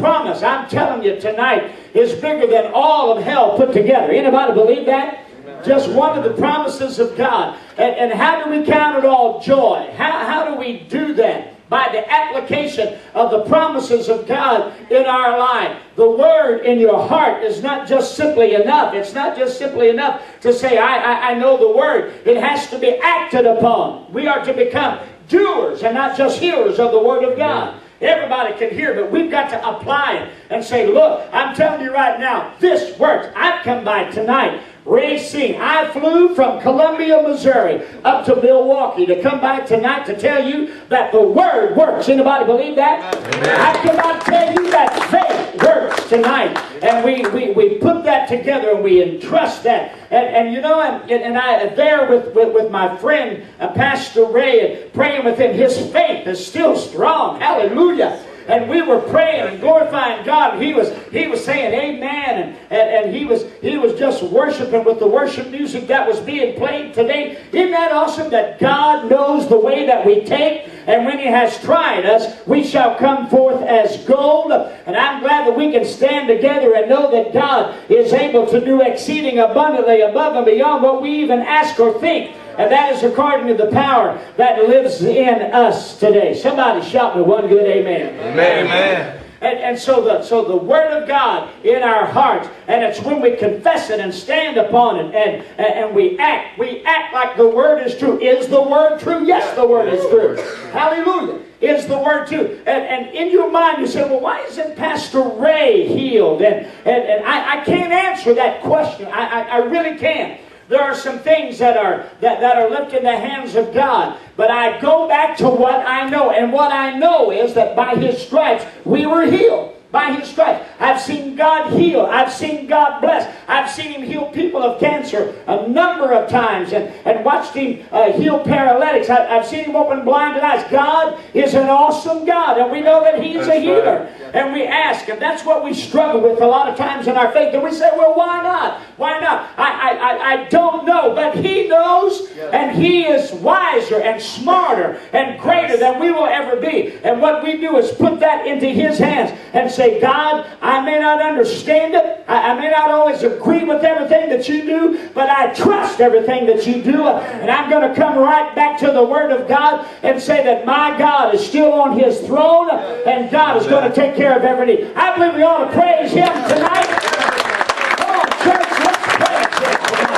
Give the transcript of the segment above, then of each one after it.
promise, I'm telling you tonight, is bigger than all of hell put together. Anybody believe that? Just one of the promises of God. And how do we count it all joy? How do we do that? By the application of the promises of God in our life. The Word in your heart is not just simply enough. It's not just simply enough to say, I know the Word. It has to be acted upon. We are to become doers and not just hearers of the Word of God. Everybody can hear, but we've got to apply it and say, look, I'm telling you right now, this works. I've come by tonight racing. I flew from Columbia, Missouri up to Milwaukee to come by tonight to tell you that the Word works. Anybody believe that? Amen. I cannot tell you that faith works tonight. And we put that together and we entrust that. And you know, and I there with my friend Pastor Ray and praying with him, his faith is still strong. Hallelujah. And we were praying and glorifying God. And he was saying amen. And he was just worshiping with the worship music that was being played today. Isn't that awesome that God knows the way that we take? And when He has tried us, we shall come forth as gold. And I'm glad that we can stand together and know that God is able to do exceeding abundantly above and beyond what we even ask or think. And that is according to the power that lives in us today. Somebody shout me one good amen. Amen. Amen. And so the Word of God in our hearts, and it's when we confess it and stand upon it and we act like the Word is true. Is the Word true? Yes, the Word is true. Hallelujah. Is the Word true? And in your mind you say, well, why isn't Pastor Ray healed? And I can't answer that question. I really can't. There are some things that are left in the hands of God. But I go back to what I know. And what I know is that by His stripes we were healed. By His stripes. I've seen God heal. I've seen God bless. I've seen Him heal people of cancer a number of times and watched Him heal paralytics. I've seen Him open blinded eyes. God is an awesome God, and we know that He's a healer. Right. And we ask, and that's what we struggle with a lot of times in our faith. And we say, well, why not? Why not? I don't know, but He knows, and He is wiser and smarter and greater than we will ever be. And what we do is put that into His hands and say, God, I may not understand it. I may not always agree with everything that you do, but I trust everything that you do. And I'm going to come right back to the Word of God and say that my God is still on His throne, and God is going to take care of every need. I believe we ought to praise Him tonight. Come on, church, let's praise Him.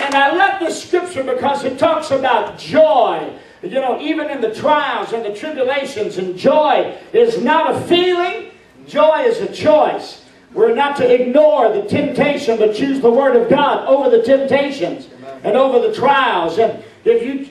And I love this scripture because it talks about joy. You know, even in the trials and the tribulations, and joy is not a feeling, joy is a choice. We're not to ignore the temptation, but choose the Word of God over the temptations and over the trials. And if you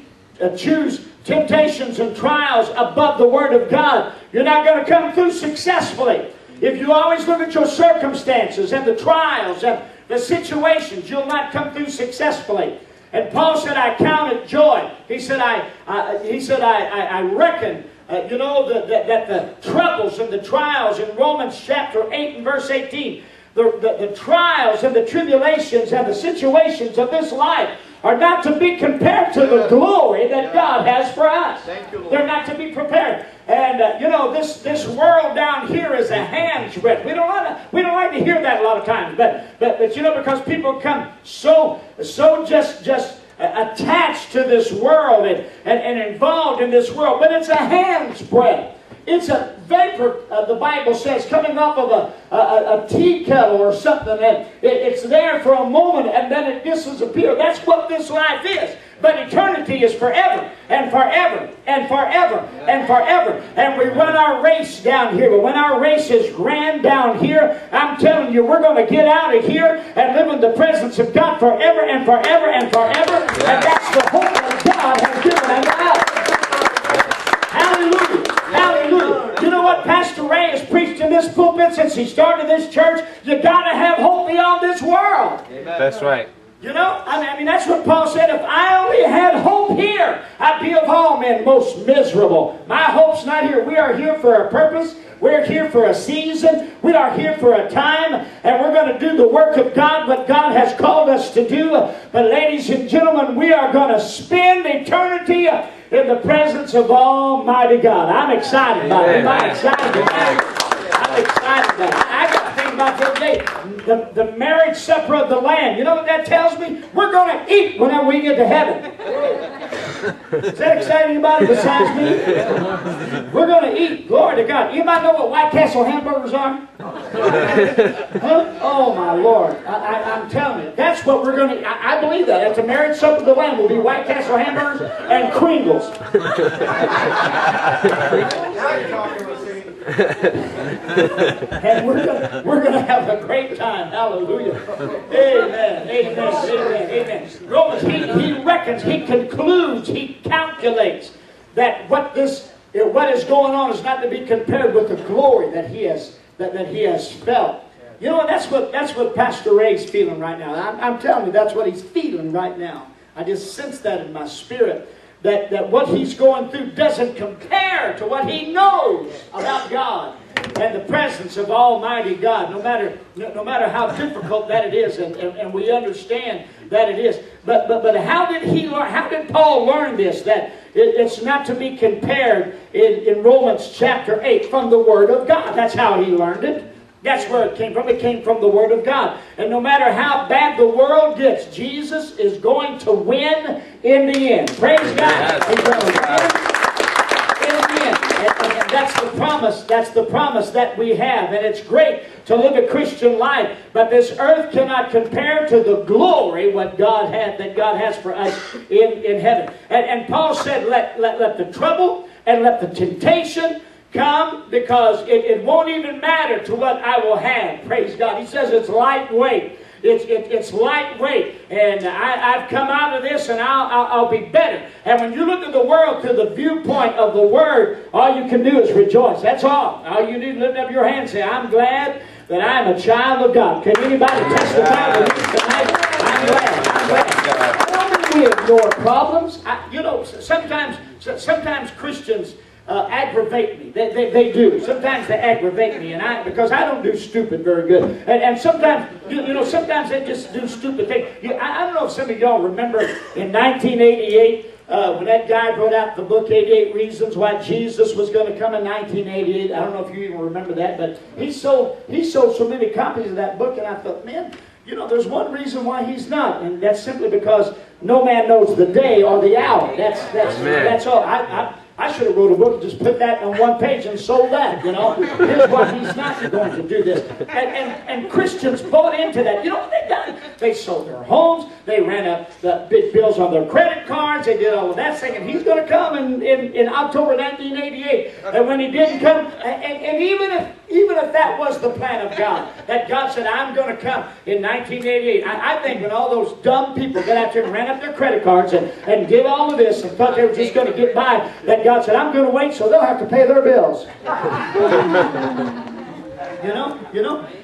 choose temptations and trials above the Word of God, you're not going to come through successfully. If you always look at your circumstances and the trials and the situations, you'll not come through successfully. And Paul said, I count it joy. He said, I reckon, that the troubles and the trials in Romans chapter 8 and verse 18, the trials and the tribulations and the situations of this life are not to be compared to the glory that God has for us. They're not to be compared. And this world down here is a hand's breadth. We don't like to hear that a lot of times, but because people come so just attached to this world and involved in this world, but it's a hand's breadth. It's a vapor, the Bible says, coming off of a tea kettle or something, and it's there for a moment and then it disappears. That's what this life is. But eternity is forever and forever and forever and forever. And we run our race down here. But when our race is ran down here, I'm telling you, we're going to get out of here and live in the presence of God forever and forever and forever. And that's the hope that God has given unto us. Hallelujah. Hallelujah. You know what Pastor Ray has preached in this pulpit since he started this church? You got to have hope beyond this world. Amen. That's right. You know, I mean, that's what Paul said. If I only had hope here, I'd be of all men most miserable. My hope's not here. We are here for a purpose. We're here for a season. We are here for a time. And we're going to do the work of God, what God has called us to do. But ladies and gentlemen, we are going to spend eternity in the presence of Almighty God. I'm excited about it. I'm excited about it. I'm excited about it. I got to think about the other day, the marriage supper of the Lamb. You know what that tells me? We're going to eat whenever we get to heaven. Is that exciting anybody besides me? We're going to eat. Glory to God. Anybody know what White Castle hamburgers are? Huh? Oh my Lord. I'm telling you. That's what we're going to eat. I believe that. At the marriage supper of the Lamb will be White Castle hamburgers and Kringles. And we're going to have a great time. Hallelujah. Amen. Amen. Amen. Amen. Romans, he reckons, he concludes, he calculates that what is going on is not to be compared with the glory that he has felt. You know, that's what Pastor Ray's feeling right now. I'm telling you, that's what he's feeling right now. I just sense that in my spirit. That what he's going through doesn't compare to what he knows about God and the presence of Almighty God, no matter how difficult that it is, and we understand that it is. But how did he learn? How did Paul learn this? That it's not to be compared in Romans chapter 8 from the Word of God. That's how he learned it. That's where it came from. It came from the Word of God. And no matter how bad the world gets, Jesus is going to win in the end. Praise God. He's going to win in the end. And that's the promise. That's the promise that we have. And it's great to live a Christian life. But this earth cannot compare to the glory that God has for us in heaven. And Paul said, let the trouble and let the temptation come, because it won't even matter to what I will have. Praise God. He says it's lightweight. It's lightweight. And I've come out of this and I'll be better. And when you look at the world through the viewpoint of the Word, all you can do is rejoice. That's all. All you need to lift up your hand and say, I'm glad that I'm a child of God. Can anybody testify to this tonight? I'm glad. I'm glad. I don't think we ignore problems. Sometimes Christians aggravate me. They do. Sometimes they aggravate me, because I don't do stupid very good. And sometimes, sometimes they just do stupid things. I don't know if some of y'all remember in 1988 when that guy wrote out the book 88 Reasons Why Jesus Was Going to Come in 1988. I don't know if you even remember that, but he sold so many copies of that book, and I thought, man, there's one reason why he's not, and that's simply because no man knows the day or the hour. That's all. I should have wrote a book and just put that on one page and sold that, Here's why he's not going to do this. And Christians bought into that. You know what they've done? They sold their homes. They ran up the big bills on their credit cards. They did all of that, thinking he's going to come in October 1988. And when he didn't come, and even if that was the plan of God, that God said, I'm going to come in 1988, I think when all those dumb people got out there and ran up their credit cards and did all of this and thought they were just going to get by, that God said, I'm going to wait so they'll have to pay their bills.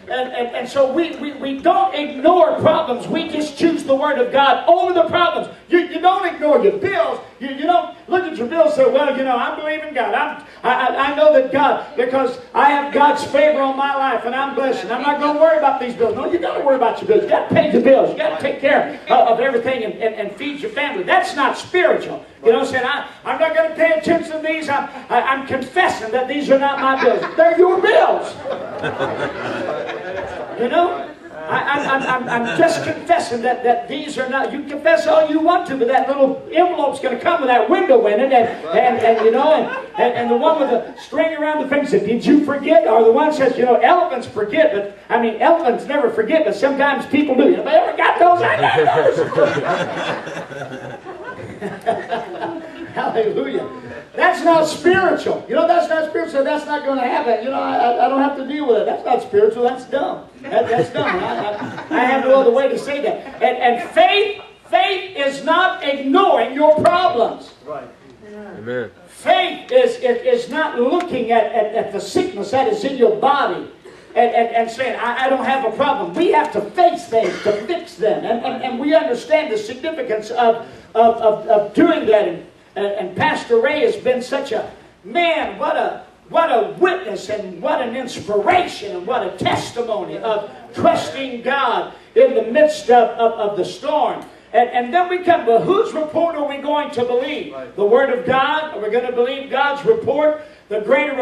And so we don't ignore problems. We just choose the Word of God over the problems. You don't ignore your bills. You don't look at your bills and say, well, I'm believing God. I know that God, because I have God's favor on my life and I'm blessed and I'm not going to worry about these bills. No, you got to worry about your bills. You got to pay your bills. You got to take care of everything and feed your family. That's not spiritual. Saying, I'm not going to pay attention to these. I'm confessing that these are not my bills. They're your bills. I'm just confessing that these are not. You can confess all you want to, but that little envelope's going to come with that window in it, and the one with the string around the finger said, "Did you forget?" Or the one says, elephants forget, but elephants never forget, but sometimes people do. If I ever got those, I got those. Hallelujah. That's not spiritual. That's not spiritual. That's not going to happen. I don't have to deal with it. That's not spiritual. That's dumb. That's dumb. I have no other way to say that. And faith is not ignoring your problems. Right. Amen. Faith is not looking at the sickness that is in your body and saying, I don't have a problem. We have to face things to fix them. And we understand the significance of doing that. And Pastor Ray has been such a man, what a witness and what an inspiration and what a testimony of trusting God in the midst of the storm. And then we come, well, whose report are we going to believe? Right. The Word of God? Are we going to believe God's report? The greater